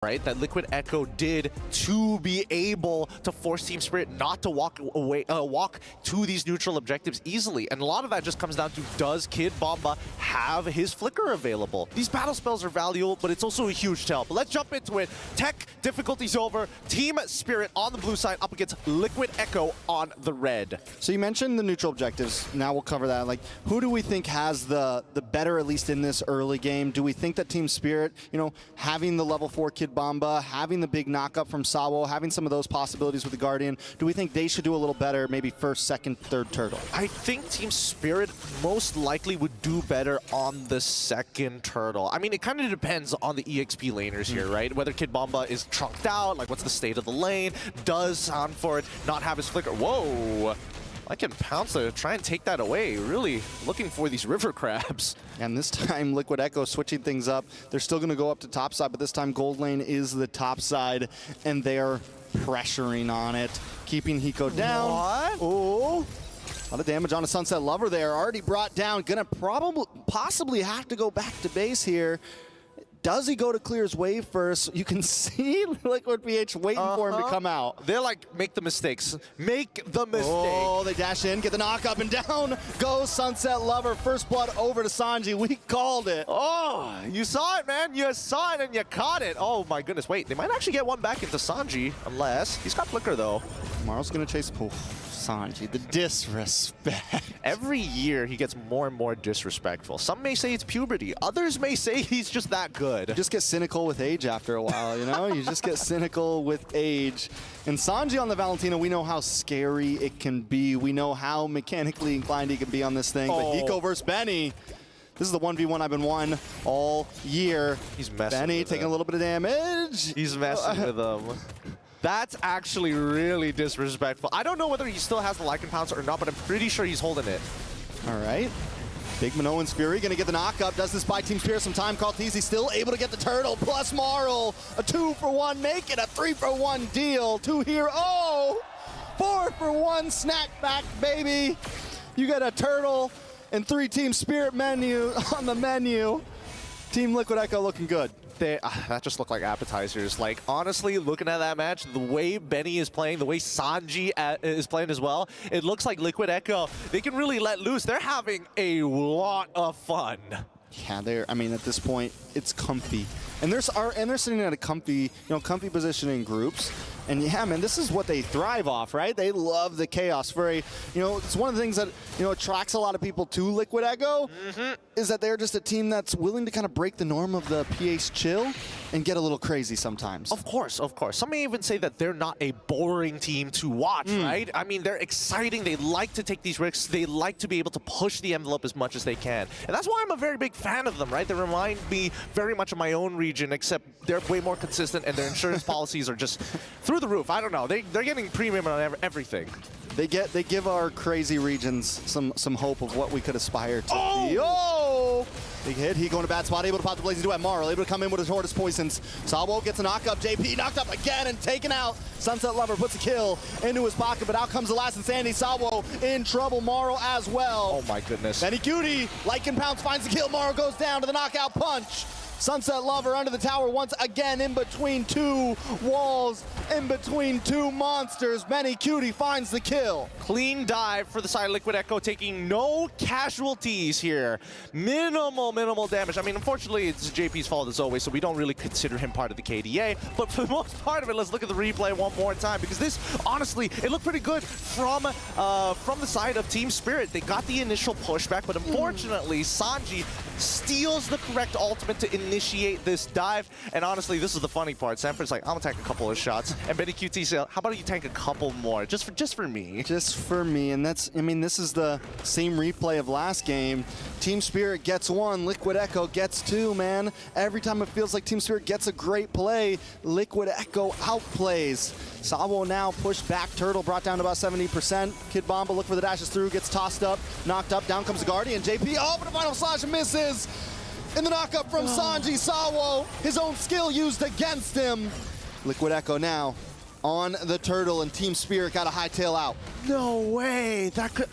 right, that Liquid Echo did to be able to force Team Spirit not to walk to these neutral objectives easily. And a lot of that just comes down to, does Kid Bomba have his Flicker available? These battle spells are valuable, but it's also a huge tell. But let's jump into it. Tech difficulty's over. Team Spirit on the blue side up against Liquid Echo on the red. So you mentioned the neutral objectives. Now we'll cover that. Like, who do we think has the better, at least in this early game? Do we think that Team Spirit, you know, having the level 4 Kid Bomba, having the big knockup from Sawo, having some of those possibilities with the Guardian, do we think they should do a little better, maybe first, second, third turtle? I think Team Spirit most likely would do better on the second turtle. I mean, it kind of depends on the EXP laners here, right? Whether Kid Bomba is trunked out, like what's the state of the lane, does Sound for it not have his Flicker? Whoa! I can pounce to try and take that away. Really looking for these river crabs. And this time, Liquid Echo switching things up. They're still going to go up to top side, but this time Gold Lane is the top side, and they're pressuring on it, keeping Hiko down. What? Oh, a lot of damage on a Sunset Lover there. Already brought down. Gonna possibly have to go back to base here. Does he go to clear his wave first? You can see Liquid PH waiting for him to come out. They're like, make the mistakes. Make the mistake. Oh, they dash in, get the knock up, and down goes Sunset Lover. First blood over to Sanji. We called it. Oh, you saw it, man. You saw it and you caught it. Oh my goodness. Wait, they might actually get one back into Sanji, unless he's got Flicker though. Tomorrow's gonna chase. Oh, Sanji, the disrespect. Every year he gets more and more disrespectful. Some may say it's puberty. Others may say he's just that good. You just get cynical with age after a while, you know? You just get cynical with age. And Sanji on the Valentina, we know how scary it can be. We know how mechanically inclined he can be on this thing. But Hiko versus Benny. This is the 1v1 I've been won all year. He's messing Benny with taking him. a little bit of damage. He's messing with him. That's actually really disrespectful. I don't know whether he still has the Lycan Pouncer or not, but I'm pretty sure he's holding it. All right. Big Minoan's Fury gonna get the knockup. Does this buy Team Spirit some time? Kaltizi still able to get the turtle. Plus Marl. A 2-for-1 make it a 3-for-1 deal. 2 here. Oh! 4-for-1 snack back, baby. You got a turtle and 3 Team Spirit menu on the menu. Team Liquid Echo looking good. That just looked like appetizers. Like, honestly, looking at that match, the way Benny is playing, the way Sanji is playing as well, it looks like Liquid Echo, they can really let loose. They're having a lot of fun. Yeah, I mean, at this point, it's comfy. And they're sitting at a comfy position in groups. And yeah, man, this is what they thrive off, right? They love the chaos. It's one of the things that, attracts a lot of people to Liquid Echo, is that they're just a team that's willing to kind of break the norm of the PH chill and get a little crazy sometimes. Of course, of course. Some may even say that they're not a boring team to watch, right? I mean, they're exciting. They like to take these risks. They like to be able to push the envelope as much as they can. And that's why I'm a very big fan of them, right? They remind me very much of my own region, except they're way more consistent and their insurance policies are just through the roof. I don't know. They're getting premium on everything. They give our crazy regions some hope of what we could aspire to be. Oh! Big hit. He going to bad spot, able to pop the Blazing Duet. Marl able to come in with his Hortus Poisons. Sawo gets a knockup. JP knocked up again and taken out. Sunset Lover puts a kill into his pocket, but out comes the last Insanity. Sawo in trouble. Marl as well. Oh my goodness. Benny Cutie, Lycan Pounce finds the kill. Marl goes down to the knockout punch. Sunset Lover under the tower once again, in between 2 walls, in between 2 monsters. Benny Cutie finds the kill. Clean dive for the side of Liquid Echo, taking no casualties here. Minimal damage. I mean, unfortunately, it's JP's fault as always, so we don't really consider him part of the KDA. But for the most part of it, let's look at the replay one more time, because this, honestly, it looked pretty good from the side of Team Spirit. They got the initial pushback, but unfortunately, Sanji steals the correct ultimate to initiate this dive. And honestly, this is the funny part. Sanford's like, I'm gonna tank a couple of shots. And Benny QT said, how about you tank a couple more? Just for me. Just for me. And that's, I mean, this is the same replay of last game. Team Spirit gets 1, Liquid Echo gets 2, man. Every time it feels like Team Spirit gets a great play, Liquid Echo outplays. Sawo now pushed back. Turtle brought down to about 70%. Kid Bomba look for the dashes through, gets tossed up, knocked up. Down comes the Guardian. JP, oh, but the final slash misses. In the knockup from Sanji. Sawo, his own skill used against him. Liquid Echo now on the turtle, and Team Spirit got a hightail out. No way. That could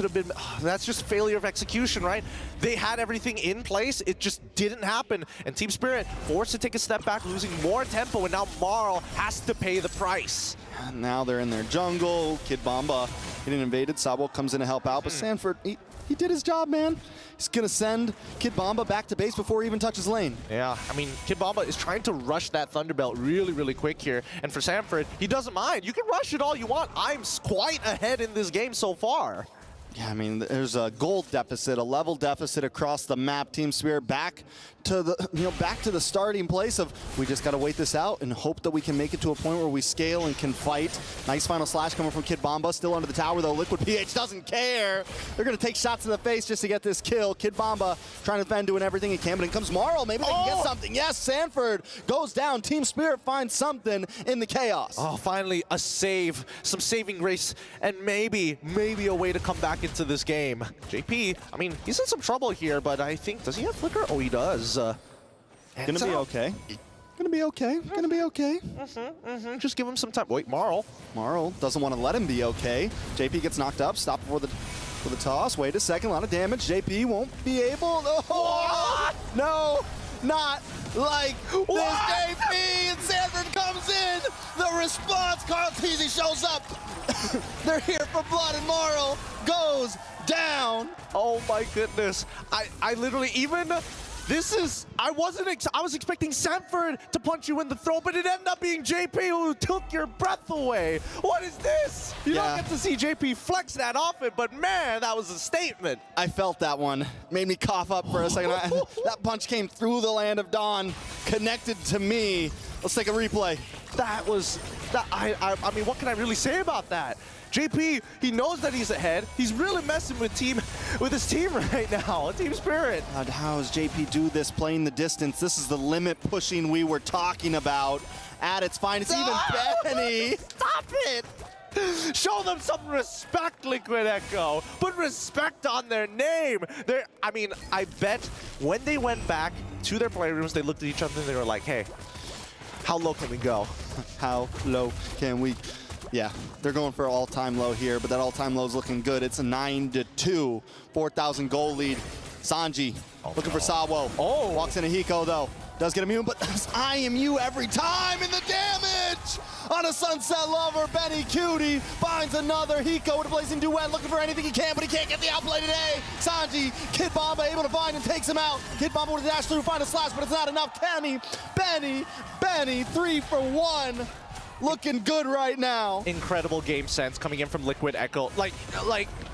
have been, that's just failure of execution, right? They had everything in place. It just didn't happen. And Team Spirit forced to take a step back, losing more tempo, and now Marl has to pay the price. And now they're in their jungle. Kid Bomba getting invaded. Sabo comes in to help out, but Sanford, he did his job, man. He's gonna send Kid Bomba back to base before he even touches lane. Yeah, I mean, Kid Bomba is trying to rush that Thunderbelt really, really quick here. And for Sanford, he doesn't mind. You can rush it all you want. I'm quite ahead in this game so far. Yeah, I mean, there's a gold deficit, a level deficit across the map. Team Spirit back to the starting place of we just got to wait this out and hope that we can make it to a point where we scale and can fight. Nice final slash coming from Kid Bomba, still under the tower though. Liquid PH doesn't care. They're gonna take shots to the face just to get this kill. Kid Bomba trying to defend, doing everything he can, but in comes Marl. Maybe they can get something. Yes, Sanford goes down. Team Spirit finds something in the chaos. Oh, finally a save, some saving grace, and maybe a way to come back into this game. JP, I mean, he's in some trouble here, but I think, does he have Flicker? Oh, he does. Gonna be okay. Gonna be okay. Gonna be okay. Just give him some time. Wait, Marl. Marl doesn't want to let him be okay. JP gets knocked up. Stop for the toss. Wait a second. A lot of damage. JP won't be able. Oh, no, not like this. JP and Sanford comes in. The response. Carl Teasy shows up. They're here for blood, and Marl goes down. Oh my goodness. I literally even. I was expecting Sanford to punch you in the throat, but it ended up being JP who took your breath away. What is this? You don't get to see JP flex that often, but man, that was a statement. I felt that one. Made me cough up for a second. That punch came through the Land of Dawn, connected to me. Let's take a replay. I mean, what can I really say about that? JP, he knows that he's ahead. He's really messing with his team right now, Team Spirit. God, how does JP do this, playing the distance? This is the limit pushing we were talking about at its finest. Even Benny. Stop it! Show them some respect, Liquid Echo. Put respect on their name. I mean, I bet when they went back to their playrooms, they looked at each other and they were like, hey, how low can we go? How low can we? Yeah, they're going for an all-time low here, but that all-time low is looking good. It's a 9-2, 4,000 goal lead. Sanji looking for Sawo. Oh, walks into Hiko though. Does get immune, but IMU every time in the damage on a Sunset Lover. Benny Cutie finds another Hiko with a blazing duet, looking for anything he can, but he can't get the outplay today. Sanji, Kid Bomba able to find and takes him out. Kid Bomba with a dash through, find a slash, but it's not enough. Kenny, Benny, 3 for 1. Looking good right now. Incredible game sense coming in from Liquid Echo. Like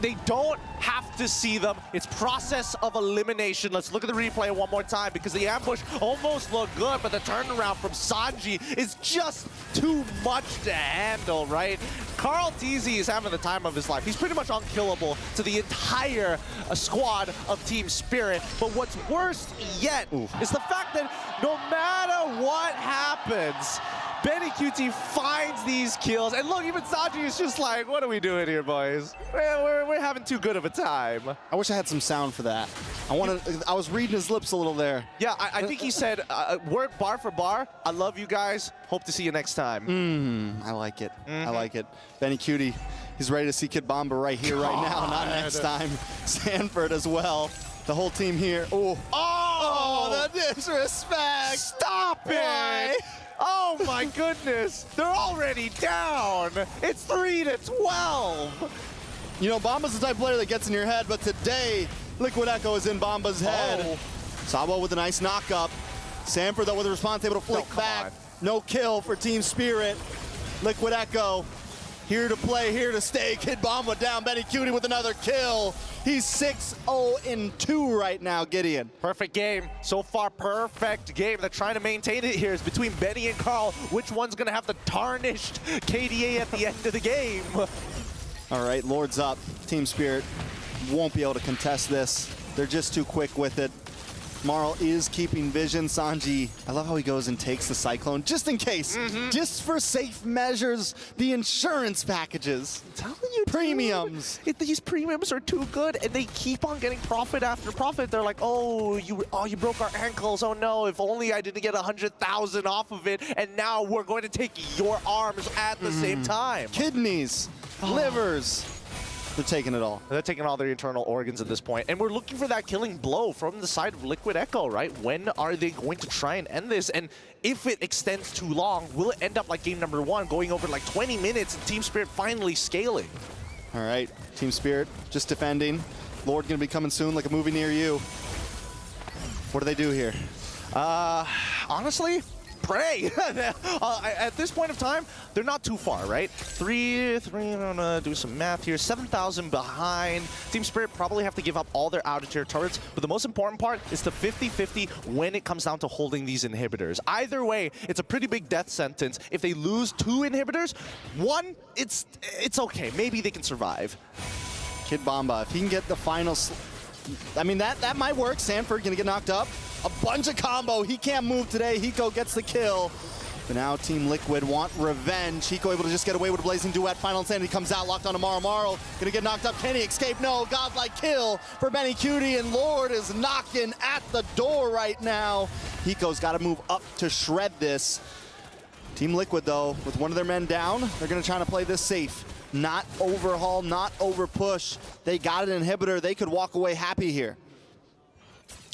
they don't have to see them. It's process of elimination. Let's look at the replay one more time because the ambush almost looked good, but the turnaround from Sanji is just too much to handle, right? Carl Teasy is having the time of his life. He's pretty much unkillable to the entire squad of Team Spirit. But what's worse yet is the fact that no matter what happens, Benny QT finds these kills, and look, even Sanji is just like, what are we doing here, boys? We're having too good of a time. I wish I had some sound for that. I was reading his lips a little there. Yeah, I think he said, word bar for bar, I love you guys, hope to see you next time. I like it. I like it. Benny Cutie, he's ready to see Kid Bomba right here, right now, not next time. Sanford as well. The whole team here. Oh, the disrespect. Stop it. Why? Oh my goodness, they're already down. It's 3-12. You know, Bomba's the type of player that gets in your head, but today, Liquid Echo is in Bomba's head. Sabo with a nice knock-up. Sanford, though, with a response, able to flick back. No kill for Team Spirit. Liquid Echo, here to play, here to stay. Kid Bomba down. Benny Cutie with another kill. He's 6-0-2 right now, Gideon. Perfect game. So far, perfect game. They're trying to maintain it here. It's between Benny and Carl. Which one's going to have the tarnished KDA at the end of the game? All right, Lord's up. Team Spirit won't be able to contest this. They're just too quick with it. Marl is keeping vision. Sanji, I love how he goes and takes the Cyclone just in case. Just for safe measures, the insurance packages. I'm telling you, Premiums. dude, these premiums are too good, and they keep on getting profit after profit. They're like, oh, you broke our ankles. Oh no, if only I didn't get 100,000 off of it, and now we're going to take your arms at the same time. Kidneys, livers. They're taking it all. They're taking all their internal organs at this point, and we're looking for that killing blow from the side of Liquid Echo, right? When are they going to try and end this? And if it extends too long, will it end up like game number 1, going over like 20 minutes and Team Spirit finally scaling? All right, Team Spirit just defending. Lord gonna be coming soon, like a movie near you. What do they do here? Honestly, pray. At this point of time, they're not too far, right? Three, I'm gonna do some math here. 7,000 behind. Team Spirit probably have to give up all their outer tier turrets, but the most important part is the 50-50 when it comes down to holding these inhibitors. Either way, it's a pretty big death sentence. If they lose 2 inhibitors, 1, it's okay. Maybe they can survive. Kid Bomba, if he can get the final, I mean, that might work. Sanford gonna get knocked up. A bunch of combo. He can't move today. Hiko gets the kill. But now Team Liquid want revenge. Hiko able to just get away with a Blazing Duet. Final Insanity comes out, locked onto Marl. Marl gonna get knocked up. Can he escape? No. Godlike kill for Benny Cutie, and Lord is knocking at the door right now. Hiko's got to move up to shred this. Team Liquid, though, with one of their men down, they're gonna try to play this safe. Not overhaul, not overpush. They got an inhibitor. They could walk away happy here.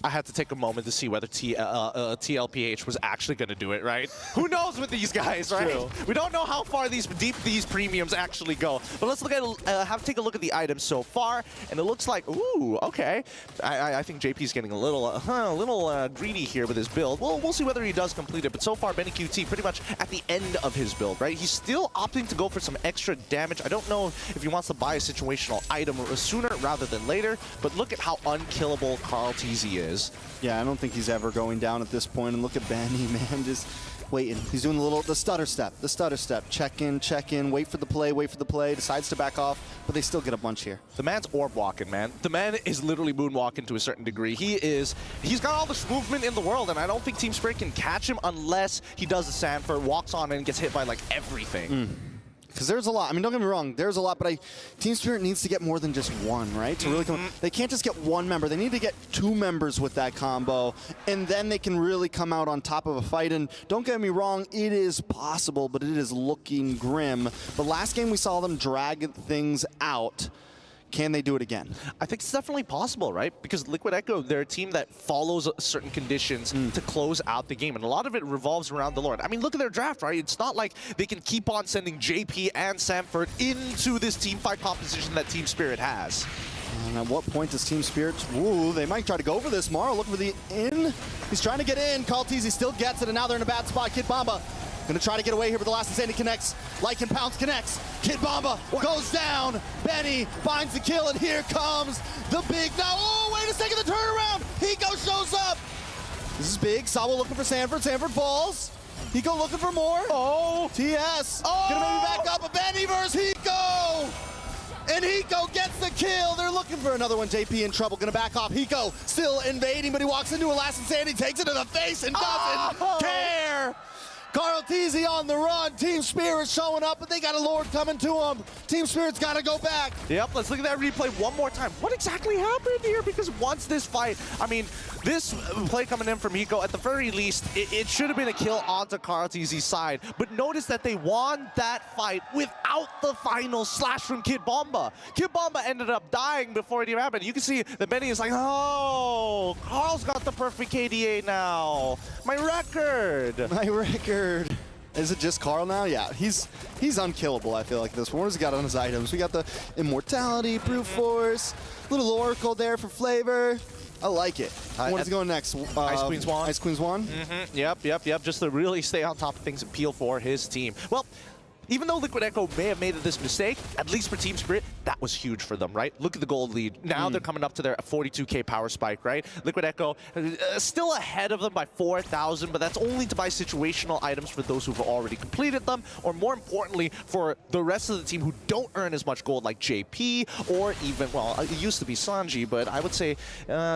I had to take a moment to see whether TLPH was actually going to do it, right? Who knows with these guys, right? True. We don't know how far deep these premiums actually go. But let's look at take a look at the items so far, and it looks like, ooh, okay. I think JP's getting a little greedy here with his build. We'll see whether he does complete it. But so far, Benny QT pretty much at the end of his build, right? He's still opting to go for some extra damage. I don't know if he wants to buy a situational item sooner rather than later. But look at how unkillable Carl TZ is. Yeah, I don't think he's ever going down at this point. And look at Benny, man, just waiting. He's doing the stutter step, Check in, wait for the play, decides to back off, but they still get a bunch here. The man's orb walking, man. The man is literally moonwalking to a certain degree. He's got all the movement in the world, and I don't think Team Spirit can catch him unless he does the Sanford, walks on and gets hit by like everything. Because there's a lot. I mean, don't get me wrong, there's a lot, but Team Spirit needs to get more than just one, right? To really come, they can't just get one member. They need to get 2 members with that combo, and then they can really come out on top of a fight. And don't get me wrong, it is possible, but it is looking grim. The last game we saw them drag things out. Can they do it again? I think it's definitely possible, right? Because Liquid Echo, they're a team that follows certain conditions to close out the game. And a lot of it revolves around the Lord. I mean, look at their draft, right? It's not like they can keep on sending JP and Sanford into this team fight composition that Team Spirit has. And at what point does Team Spirit, ooh, they might try to go for this. Marl looking for the in. He's trying to get in. Carl TZ still gets it, and now they're in a bad spot. Kid Bomba gonna try to get away here, but the last Insanity connects. Lycan Pounce connects. Kid Bomba goes down. Benny finds the kill, and here comes the big, no, oh, wait a second, the turnaround. Hiko shows up. This is big. Sawa looking for Sanford. Sanford falls. Hiko looking for more. Oh, TS. Gonna maybe back up, but Benny versus Hiko. And Hiko gets the kill. They're looking for another one. JP in trouble, gonna back off. Hiko still invading, but he walks into a last Insanity, takes it to the face, and doesn't care. Carl TZ on the run. Team Spirit showing up, but they got a Lord coming to them. Team Spirit's got to go back. Yep, let's look at that replay one more time. What exactly happened here? Because once this fight, I mean, this play coming in from Hiko, at the very least, it should have been a kill onto Carl TZ's side. But notice that they won that fight without the final slash from Kid Bomba. Kid Bomba ended up dying before it even happened. You can see that Benny is like, oh, Carl's got the perfect KDA now. My record. My record. Is it just Carl now? Yeah, he's unkillable, I feel like, this one. What has he got on his items? We got the Immortality, Brute Force, little Oracle there for flavor. I like it. What is going next? Ice Queen Swan. Ice Queen Swan? Yep. Just to really stay on top of things and peel for his team. Well, even though Liquid Echo may have made this mistake, at least for Team Spirit, that was huge for them, right? Look at the gold lead. Now they're coming up to their 42k power spike, right? Liquid Echo still ahead of them by 4,000, but that's only to buy situational items for those who've already completed them, or more importantly, for the rest of the team who don't earn as much gold like JP, or even, well, it used to be Sanji, but I would say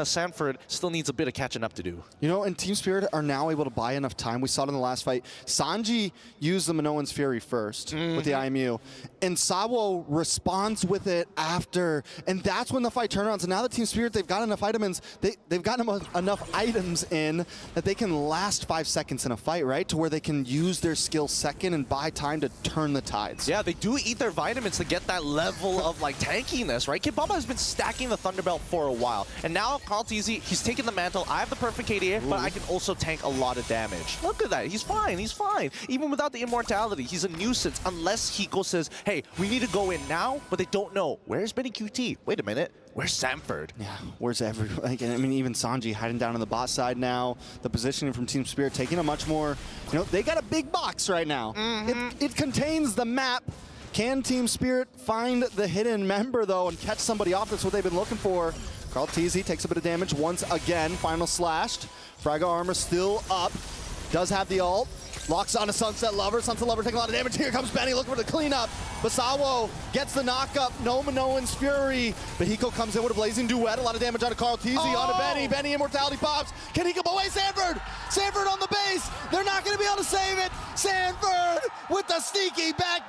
Sanford still needs a bit of catching up to do. You know, and Team Spirit are now able to buy enough time. We saw it in the last fight. Sanji used the Minoan's Fury first with the IMU, and Sawo responds with it after, and that's when the fight turns around. So now the Team Spirit, they've got enough items, they've gotten enough items in that they can last 5 seconds in a fight, right? To where they can use their skill second and buy time to turn the tides. Yeah, they do eat their vitamins to get that level of like tankiness, right? Kid Bamba has been stacking the Thunderbelt for a while, and now Carl TZ, he's taking the mantle. I have the perfect KDA, but I can also tank a lot of damage. Look at that, he's fine, he's fine. Even without the immortality, he's a nuisance unless Hiko says, hey, we need to go in now, but they don't know. Where's Benny QT? Wait a minute, where's Sanford? Yeah, where's everyone? Like, I mean, even Sanji hiding down on the bot side now. The positioning from Team Spirit taking a much more, you know, they got a big box right now. It contains the map. Can Team Spirit find the hidden member, though, and catch somebody off? That's what they've been looking for. Carl TZ takes a bit of damage once again. Final slashed. Fragile armor still up. Does have the ult. Locks onto Sunset Lover. Sunset Lover taking a lot of damage. Here comes Benny looking for the cleanup. Basawo gets the knockup. No Minoan's Fury. But Hiko comes in with a Blazing Duet. A lot of damage onto Carl TZ. Onto Benny. Benny immortality pops. Can he come away? Sanford! Sanford on the base. They're not going to be able to save it. Sanford with the sneaky back.